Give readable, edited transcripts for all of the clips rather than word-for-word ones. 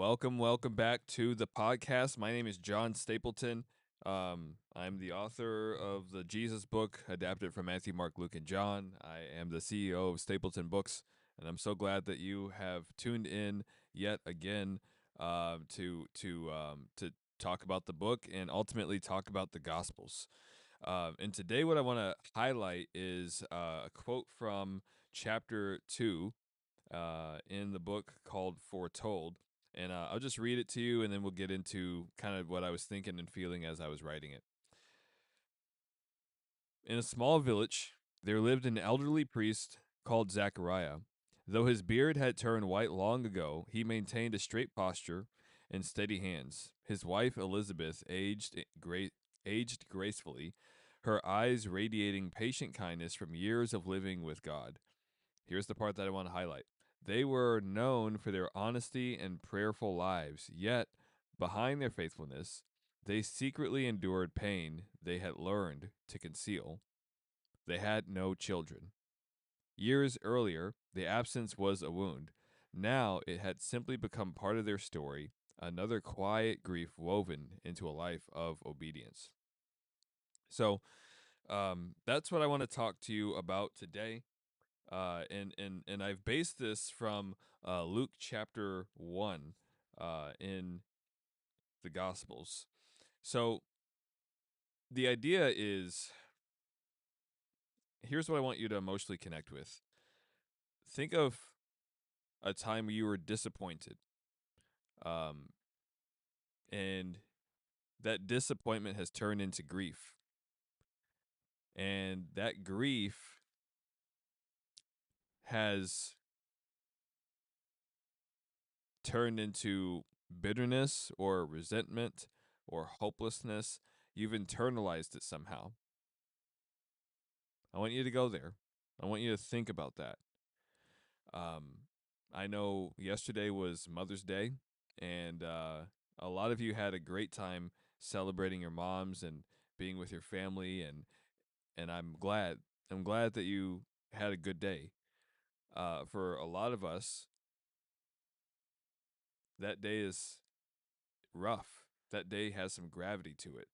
Welcome back to the podcast. My name is John Stapleton. I'm the author of the Jesus book, adapted from Matthew, Mark, Luke, and John. I am the CEO of Stapleton Books, and I'm so glad that you have tuned in yet again to talk about the book and ultimately talk about the Gospels. And today, what I want to highlight is a quote from chapter 2 in the book called Foretold. And I'll just read it to you, and then we'll get into kind of what I was thinking and feeling as I was writing it. In a small village, there lived an elderly priest called Zechariah. Though his beard had turned white long ago, he maintained a straight posture and steady hands. His wife Elizabeth aged gracefully, her eyes radiating patient kindness from years of living with God. Here's the part that I want to highlight. They were known for their honesty and prayerful lives, yet, behind their faithfulness, they secretly endured pain they had learned to conceal. They had no children. Years earlier, the absence was a wound. Now it had simply become part of their story, another quiet grief woven into a life of obedience. So, that's what I want to talk to you about today. And I've based this from Luke chapter 1 in the Gospels. So the idea is, here's what I want you to emotionally connect with. Think of a time where you were disappointed, um, and that disappointment has turned into grief, and that grief has turned into bitterness or resentment or hopelessness. You've internalized it somehow. I want you to go there. I want you to think about that. Um, I know yesterday was Mother's Day, and a lot of you had a great time celebrating your moms and being with your family, and I'm glad. I'm glad that you had a good day. For a lot of us, that day is rough. That day has some gravity to it.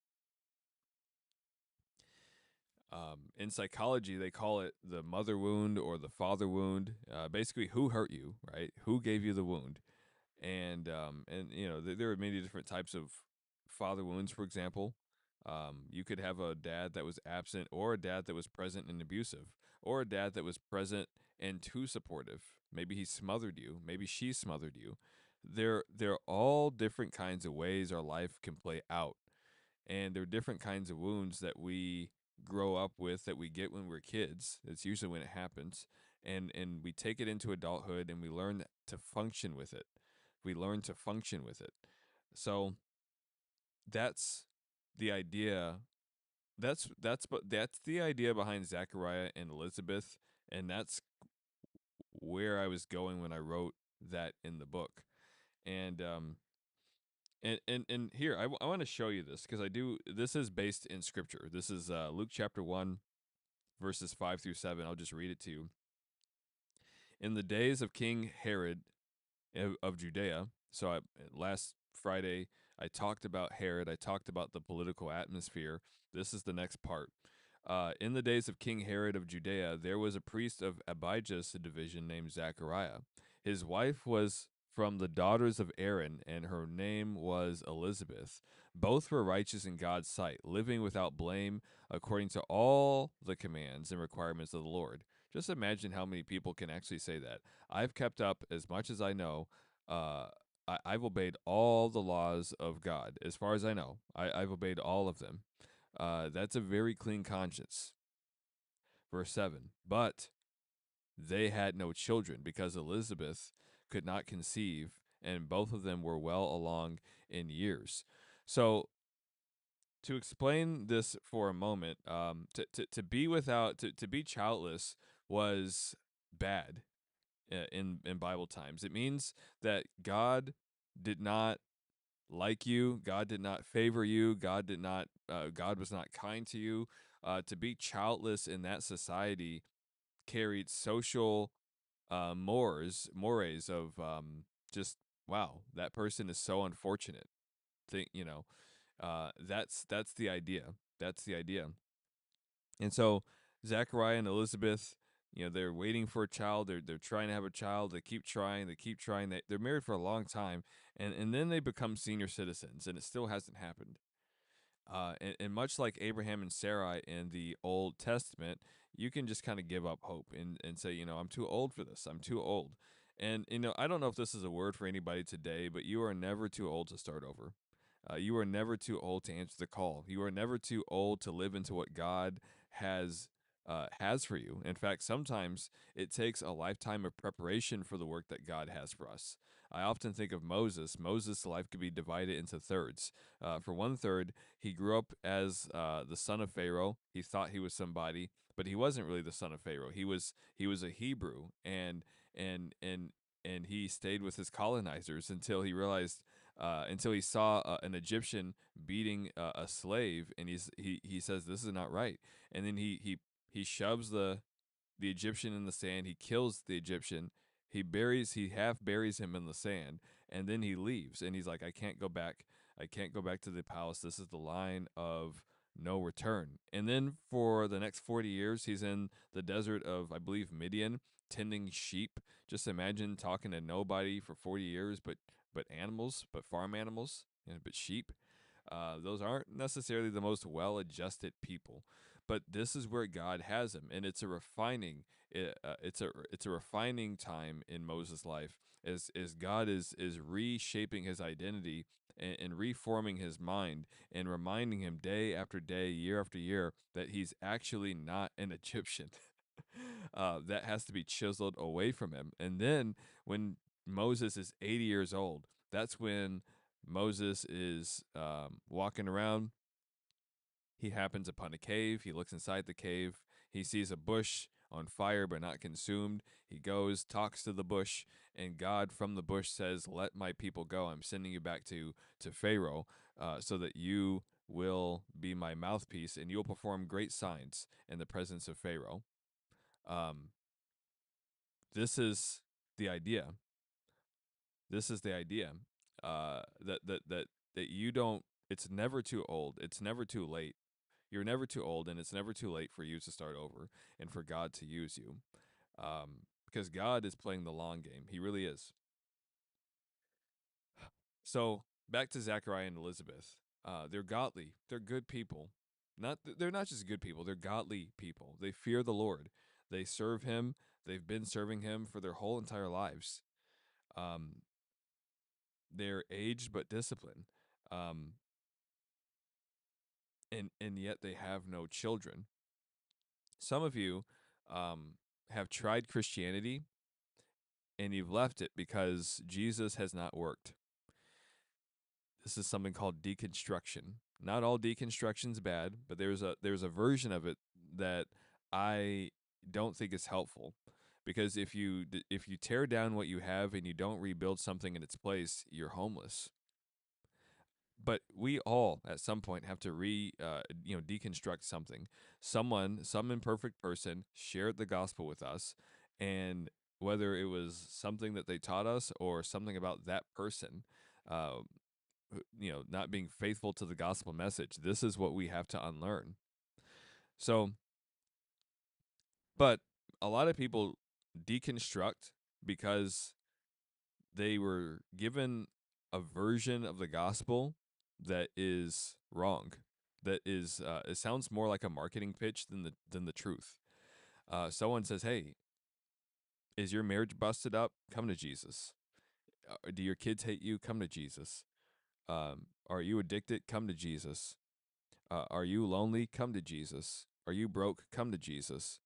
In psychology, they call it the mother wound or the father wound. Basically, who hurt you, right? Who gave you the wound? And there are many different types of father wounds. For example, you could have a dad that was absent, or a dad that was present and abusive, or a dad that was present and too supportive. Maybe he smothered you. Maybe she smothered you. They're all different kinds of ways our life can play out, and there are different kinds of wounds that we grow up with, that we get when we're kids. It's usually when it happens, and we take it into adulthood, and we learn to function with it. We learn to function with it. So that's the idea. That's the idea behind Zechariah and Elizabeth, and that's where I was going when I wrote that in the book. And and here I want to show you this, because I do. This is based in scripture. This is Luke chapter 1, verses 5 through 7. I'll just read it to you. In the days of King Herod of Judea. So last Friday I talked about Herod. I talked about the political atmosphere. This is the next part. In the days of King Herod of Judea, there was a priest of Abijah's division named Zechariah. His wife was from the daughters of Aaron, and her name was Elizabeth. Both were righteous in God's sight, living without blame according to all the commands and requirements of the Lord. Just imagine how many people can actually say that. I've kept up as much as I know. Uh, I've obeyed all the laws of God. As far as I know, I've obeyed all of them. That's a very clean conscience. Verse 7. But they had no children because Elizabeth could not conceive, and both of them were well along in years. So, to explain this for a moment, to be to be childless was bad in Bible times. It means that God did not like you. God did not favor you. God was not kind to you. To be childless in that society carried social mores of just wow, that person is so unfortunate. Think, that's the idea. That's the idea. And so Zechariah and Elizabeth, they're waiting for a child. They're trying to have a child. They keep trying. They keep trying. They're married for a long time, and then they become senior citizens, and it still hasn't happened. And much like Abraham and Sarai in the Old Testament, you can just kind of give up hope and say, I'm too old for this. I'm too old. And, I don't know if this is a word for anybody today, but you are never too old to start over. You are never too old to answer the call. You are never too old to live into what God has has for you. In fact, sometimes it takes a lifetime of preparation for the work that God has for us. I often think of Moses. Moses' life could be divided into thirds. For one third, he grew up as the son of Pharaoh. He thought he was somebody, but he wasn't really the son of Pharaoh. He was a Hebrew, and and and he stayed with his colonizers until he realized until he saw an Egyptian beating a slave, and he says this is not right, and then he shoves the Egyptian in the sand. He kills the Egyptian. He half buries him in the sand, and then he leaves. And he's like, I can't go back. I can't go back to the palace. This is the line of no return. And then for the next 40 years, he's in the desert of, I believe, Midian, tending sheep. Just imagine talking to nobody for 40 years, but animals, but farm animals, but sheep. Those aren't necessarily the most well-adjusted people, but this is where God has him, and it's a refining. It's a refining time in Moses' life as God is reshaping his identity and reforming his mind and reminding him day after day, year after year, that he's actually not an Egyptian. That has to be chiseled away from him. And then when Moses is 80 years old, that's when Moses is walking around. He happens upon a cave. He looks inside the cave. He sees a bush on fire but not consumed. He goes, talks to the bush, and God from the bush says, "Let my people go. I'm sending you back to Pharaoh, so that you will be my mouthpiece and you'll perform great signs in the presence of Pharaoh." Um, this is the idea. This is the idea. That you don't. It's never too old. It's never too late. You're never too old, and it's never too late for you to start over and for God to use you. Because God is playing the long game. He really is. So back to Zachariah and Elizabeth. They're godly. They're good people. They're not just good people. They're godly people. They fear the Lord. They serve Him. They've been serving Him for their whole entire lives. Um, they're aged but disciplined. Um, and yet they have no children. Some of you have tried Christianity and you've left it because Jesus has not worked. This is something called deconstruction. Not all deconstruction's bad, but there's a version of it that I don't think is helpful. Because if you tear down what you have and you don't rebuild something in its place, you're homeless. But we all at some point have to deconstruct something. Some imperfect person shared the gospel with us, and whether it was something that they taught us or something about that person, uh, not being faithful to the gospel message, this is what we have to unlearn. So, but a lot of people deconstruct because they were given a version of the gospel that is wrong. That is, it sounds more like a marketing pitch than the truth. Someone says, "Hey, is your marriage busted up? Come to Jesus. Do your kids hate you? Come to Jesus. Are you addicted? Come to Jesus. Are you lonely? Come to Jesus. Are you broke? Come to Jesus."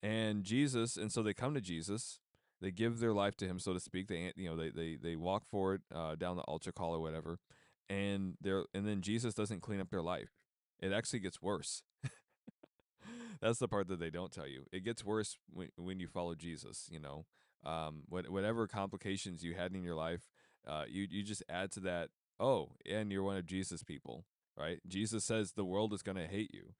And so they come to Jesus. They give their life to Him, so to speak. They walk forward down the altar call or whatever, and then Jesus doesn't clean up their life. It actually gets worse. That's the part that they don't tell you. It gets worse when you follow Jesus. Whatever complications you had in your life, you just add to that. Oh, and you're one of Jesus' people, right? Jesus says the world is going to hate you.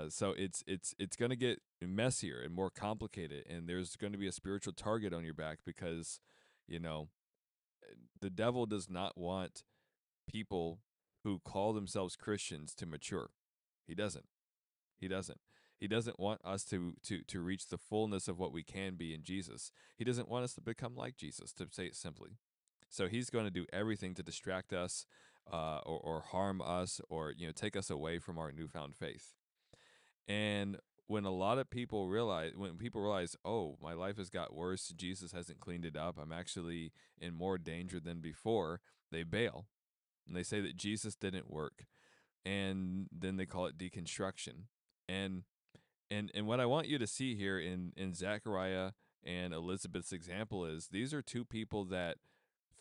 So it's going to get messier and more complicated, and there's going to be a spiritual target on your back because, you know, the devil does not want people who call themselves Christians to mature. He doesn't. He doesn't. He doesn't want us to reach the fullness of what we can be in Jesus. He doesn't want us to become like Jesus, to say it simply. So he's going to do everything to distract us, or harm us, or take us away from our newfound faith. And when people realize, oh, my life has got worse, Jesus hasn't cleaned it up, I'm actually in more danger than before, they bail and they say that Jesus didn't work, and then they call it deconstruction. And and what I want you to see here in Zechariah and Elizabeth's example is these are two people that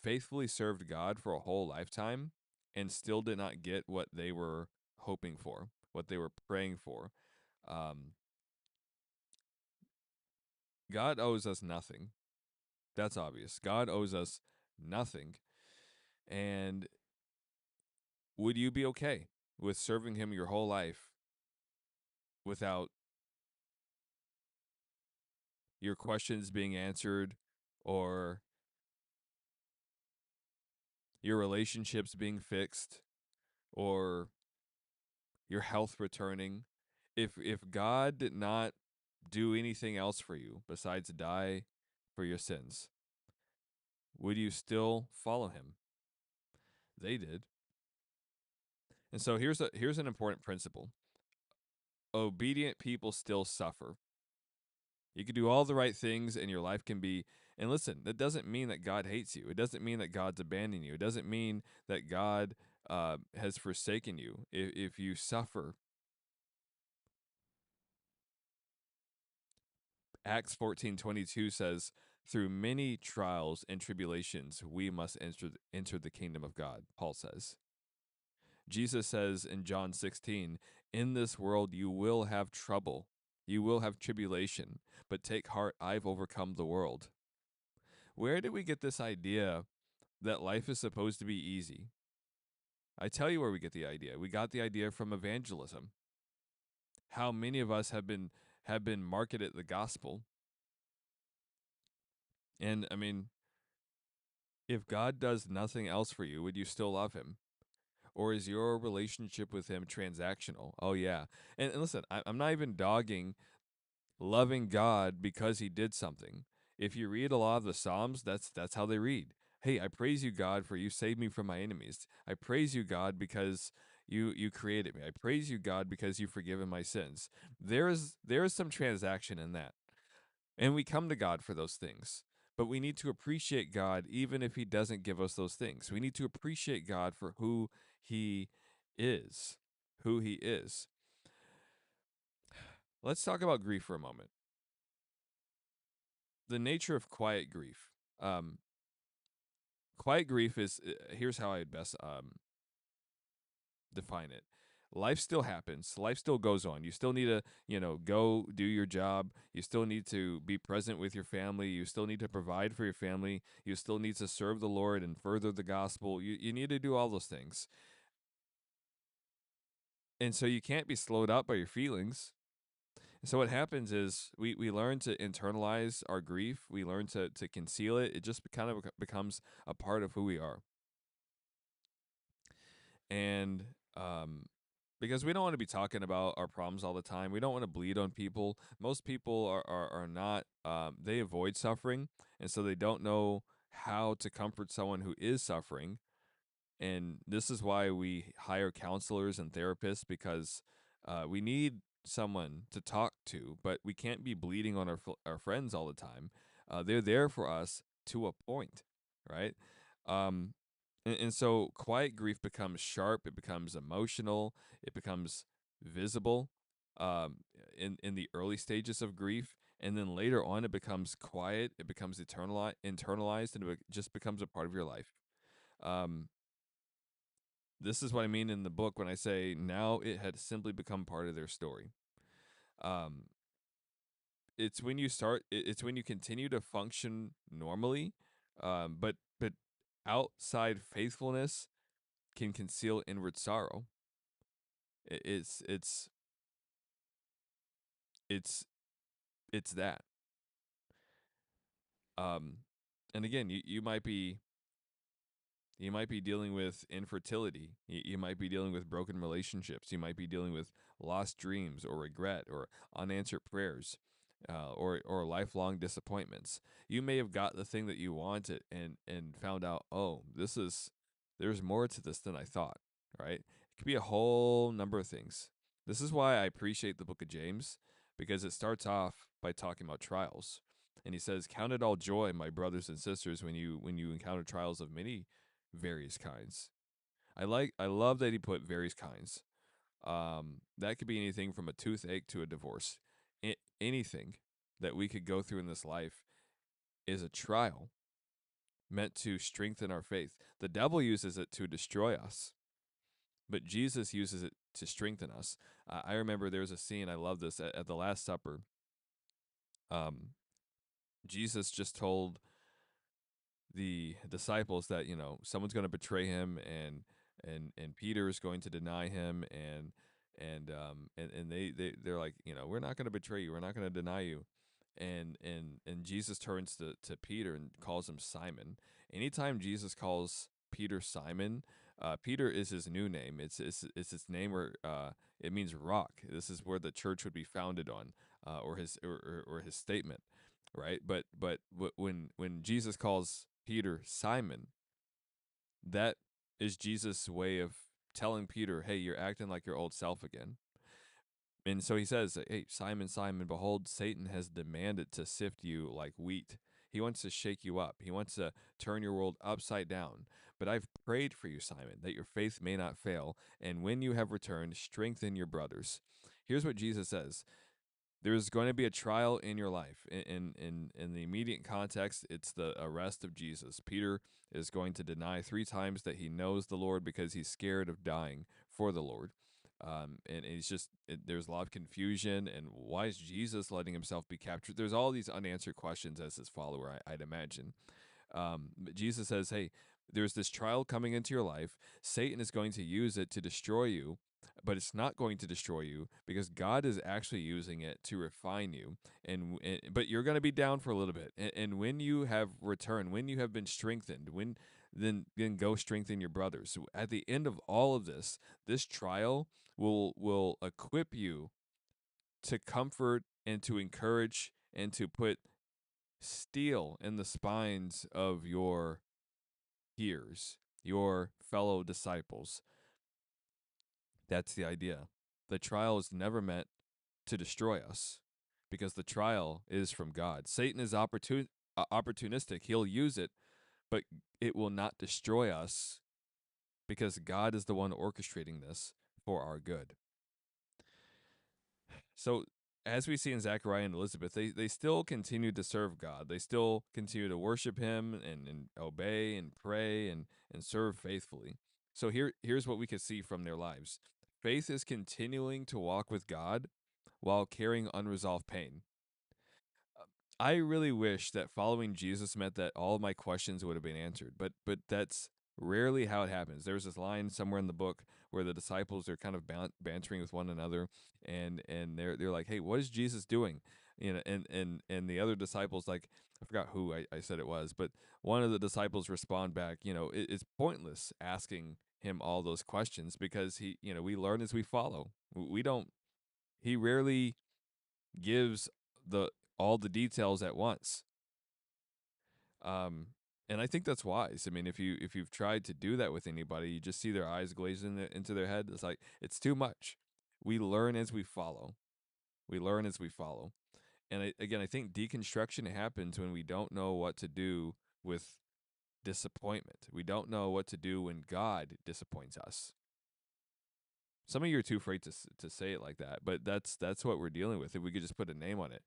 faithfully served God for a whole lifetime and still did not get what they were hoping for, what they were praying for. Um, God owes us nothing. That's obvious. God owes us nothing. And would you be okay with serving him your whole life without your questions being answered, or your relationships being fixed, or your health returning? If God did not do anything else for you besides die for your sins, would you still follow him? They did. And so here's an important principle. Obedient people still suffer. You can do all the right things and your life can be, and listen, that doesn't mean that God hates you. It doesn't mean that God's abandoned you. It doesn't mean that God has forsaken you. If you suffer, Acts 14:22 says, through many trials and tribulations, we must enter the kingdom of God, Paul says. Jesus says in John 16, in this world you will have trouble. You will have tribulation, but take heart, I've overcome the world. Where did we get this idea that life is supposed to be easy? I tell you where we get the idea. We got the idea from evangelism. How many of us have been marketed the gospel. And I mean, if God does nothing else for you, would you still love him? Or is your relationship with him transactional? Oh yeah. And listen, I'm not even dogging loving God because he did something. If you read a lot of the Psalms, that's how they read. Hey, I praise you, God, for you saved me from my enemies. I praise you, God, because you created me. I praise you, God, because you've forgiven my sins. There is some transaction in that. And we come to God for those things. But we need to appreciate God even if he doesn't give us those things. We need to appreciate God for who he is. Who he is. Let's talk about grief for a moment. The nature of quiet grief. Um, Quiet grief is here's how I'd best define it. Life still happens. Life still goes on. You still need to, go do your job. You still need to be present with your family. You still need to provide for your family. You still need to serve the Lord and further the gospel. You need to do all those things. And so you can't be slowed up by your feelings. So what happens is we learn to internalize our grief. We learn to conceal it. It just kind of becomes a part of who we are. And because we don't want to be talking about our problems all the time. We don't want to bleed on people. Most people are not, they avoid suffering. And so they don't know how to comfort someone who is suffering. And this is why we hire counselors and therapists, because we need someone to talk to, but we can't be bleeding on our friends all the time. They're there for us to a point, right? Um, and so quiet grief becomes sharp, it becomes emotional, it becomes visible um, in the early stages of grief. And then later on, it becomes quiet, it becomes internalized, and just becomes a part of your life. Um, this is what I mean in the book when I say now it had simply become part of their story. Um, it's when you continue to function normally, but outside faithfulness can conceal inward sorrow. I- It's it's it's it's that. Um, and again, you might be You might be dealing with infertility. You might be dealing with broken relationships. You might be dealing with lost dreams or regret or unanswered prayers, or lifelong disappointments. You may have got the thing that you wanted and found out, oh, there's more to this than I thought. Right? It could be a whole number of things. This is why I appreciate the book of James, because it starts off by talking about trials. And he says, "Count it all joy, my brothers and sisters, when you encounter trials of many various kinds." I love that he put various kinds. That could be anything from a toothache to a divorce. Anything that we could go through in this life is a trial meant to strengthen our faith. The devil uses it to destroy us, but Jesus uses it to strengthen us. I remember there was a scene, I love this, at the Last Supper. Um, Jesus just told the disciples that, someone's going to betray him, and Peter is going to deny him, and they're like, we're not going to betray you, we're not going to deny you. And Jesus turns to Peter and calls him Simon. Anytime Jesus calls Peter Simon, Peter is his new name. It's his name where it means rock. This is where the church would be founded on, or his statement, right? But when Jesus calls Peter Simon, that is Jesus' way of telling Peter, "Hey, you're acting like your old self again." And so he says, "Hey, Simon, Simon, behold, Satan has demanded to sift you like wheat. He wants to shake you up. He wants to turn your world upside down. But I've prayed for you, Simon, that your faith may not fail. And when you have returned, strengthen your brothers." Here's what Jesus says: there's going to be a trial in your life. In the immediate context, it's the arrest of Jesus. Peter is going to deny 3 times that he knows the Lord because he's scared of dying for the Lord. And it's just, there's a lot of confusion. And why is Jesus letting himself be captured? There's all these unanswered questions as his follower, I'd imagine. But Jesus says, "Hey, there's this trial coming into your life. Satan is going to use it to destroy you, but it's not going to destroy you because God is actually using it to refine you. But you're going to be down for a little bit. And when you have returned, when you have been strengthened, then go strengthen your brothers." So at the end of all of this trial will equip you to comfort and to encourage and to put steel in the spines of your hearers, your fellow disciples. That's the idea. The trial is never meant to destroy us, because the trial is from God. Satan is opportunistic. He'll use it, but it will not destroy us, because God is the one orchestrating this for our good. So, as we see in Zechariah and Elizabeth, they still continue to serve God. They still continue to worship him and obey and pray and serve faithfully. So here's what we can see from their lives. Faith is continuing to walk with God while carrying unresolved pain. I really wish that following Jesus meant that all of my questions would have been answered, but that's rarely how it happens. There's this line somewhere in the book where the disciples are kind of bantering with one another, and they're like, "Hey, what is Jesus doing?" And the other disciples, like, I forgot who I said it was, but one of the disciples respond back, it's pointless asking him all those questions, because we learn as we follow. We don't. He rarely gives the all the details at once. Um, and I think that's wise. I mean, if you've tried to do that with anybody, you just see their eyes glazing into their head. It's like, it's too much. We learn as we follow. We learn as we follow. And again, I think deconstruction happens when we don't know what to do with disappointment. We don't know what to do when God disappoints us. Some of you are too afraid to say it like that, but that's what we're dealing with. If we could just put a name on it.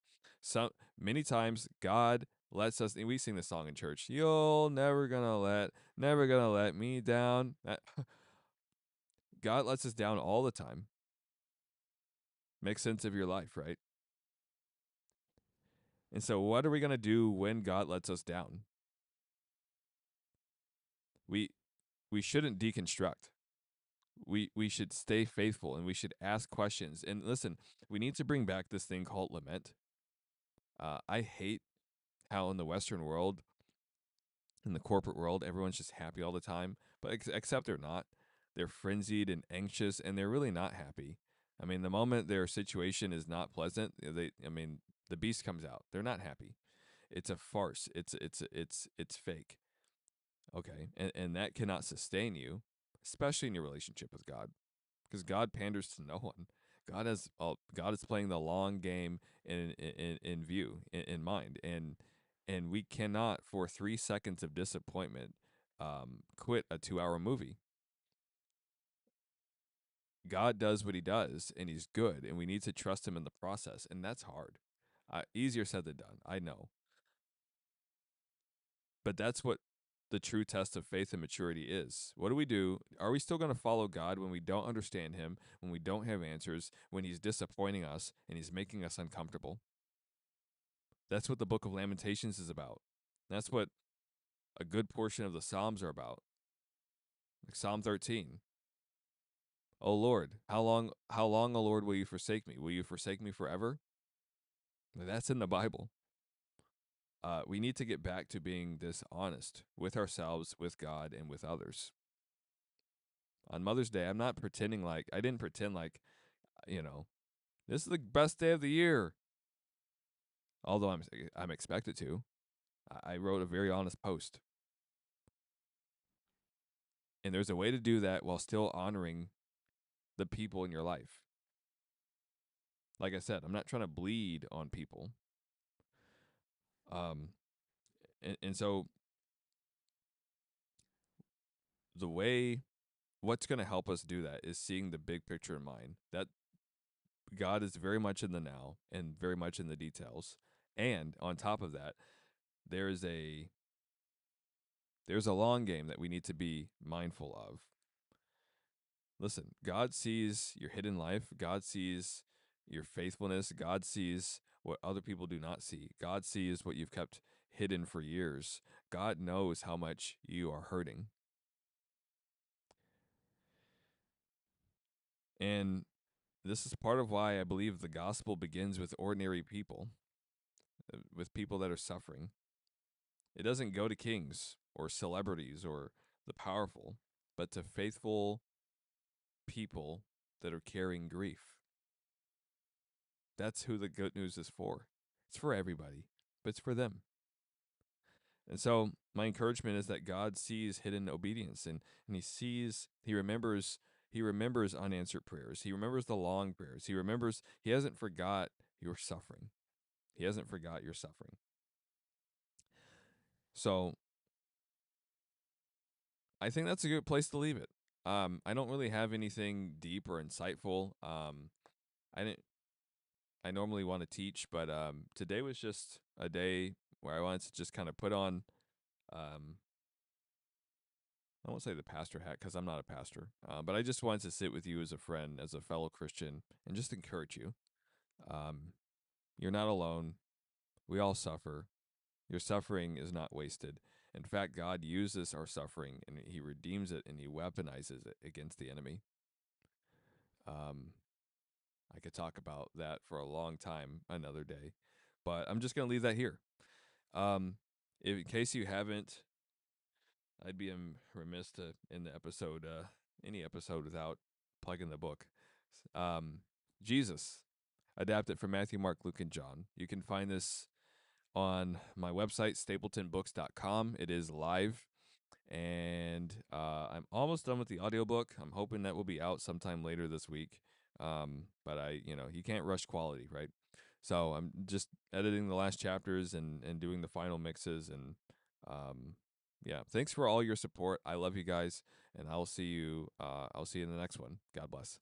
Many times God lets us, and we sing this song in church, "You'll never gonna let me down." God lets us down all the time. Make sense of your life, right? And so what are we gonna do when God lets us down? We we shouldn't deconstruct. We should stay faithful, and we should ask questions. And listen, we need to bring back this thing called lament. I hate how in the Western world In the corporate world, everyone's just happy all the time, but except they're not. They're frenzied and anxious, and they're really not happy. I mean, the moment their situation is not pleasant, the beast comes out. They're not happy. It's a farce. It's fake. Okay, and that cannot sustain you, especially in your relationship with God, because God panders to no one. God is playing the long game in view in mind, and we cannot for 3 seconds of disappointment quit a 2 hour movie. God does what He does, and He's good, and we need to trust Him in the process, and that's hard. Easier said than done, I know, but that's what the true test of faith and maturity is. What do we do? Are we still going to follow God when we don't understand Him, when we don't have answers, when He's disappointing us and He's making us uncomfortable? That's what the book of Lamentations is about. That's what a good portion of the Psalms are about. Like Psalm 13. O Lord, how long, O Lord, will you forsake me? Will you forsake me forever? That's in the Bible. We need to get back to being this honest with ourselves, with God, and with others. On Mother's Day, I'm not pretending like I didn't pretend like, you know, this is the best day of the year. Although I'm expected to. I wrote a very honest post. And there's a way to do that while still honoring the people in your life. Like I said, I'm not trying to bleed on people. Um and so the way what's going to help us do that is seeing the big picture in mind. That God is very much in the now and very much in the details. And on top of that, there's a there's a long game that we need to be mindful of. Listen, God sees your hidden life. God sees your faithfulness. God sees what other people do not see. God sees what you've kept hidden for years. God knows how much you are hurting. And this is part of why I believe the gospel begins with ordinary people, with people that are suffering. It doesn't go to kings or celebrities or the powerful, but to faithful people that are carrying grief. That's who the good news is for. It's for everybody, but it's for them. And so my encouragement is that God sees hidden obedience and he remembers unanswered prayers. He remembers the long prayers. He hasn't forgot your suffering. He hasn't forgot your suffering. So I think that's a good place to leave it. I don't really have anything deep or insightful. I didn't. I normally want to teach, but today was just a day where I wanted to just kind of put on. I won't say the pastor hat because I'm not a pastor, but I just wanted to sit with you as a friend, as a fellow Christian, and just encourage you. Um, you're not alone. We all suffer. Your suffering is not wasted. In fact, God uses our suffering and He redeems it and He weaponizes it against the enemy. I could talk about that for a long time another day, but I'm just going to leave that here. In case you haven't, I'd be remiss to end the episode, any episode, without plugging the book. Um, Jesus, adapted from Matthew, Mark, Luke, and John. You can find this on my website, stapletonbooks.com. It is live, and I'm almost done with the audiobook. I'm hoping that will be out sometime later this week. But you can't rush quality, right? So I'm just editing the last chapters and doing the final mixes. And yeah, thanks for all your support. I love you guys, and I'll see you in the next one. God bless.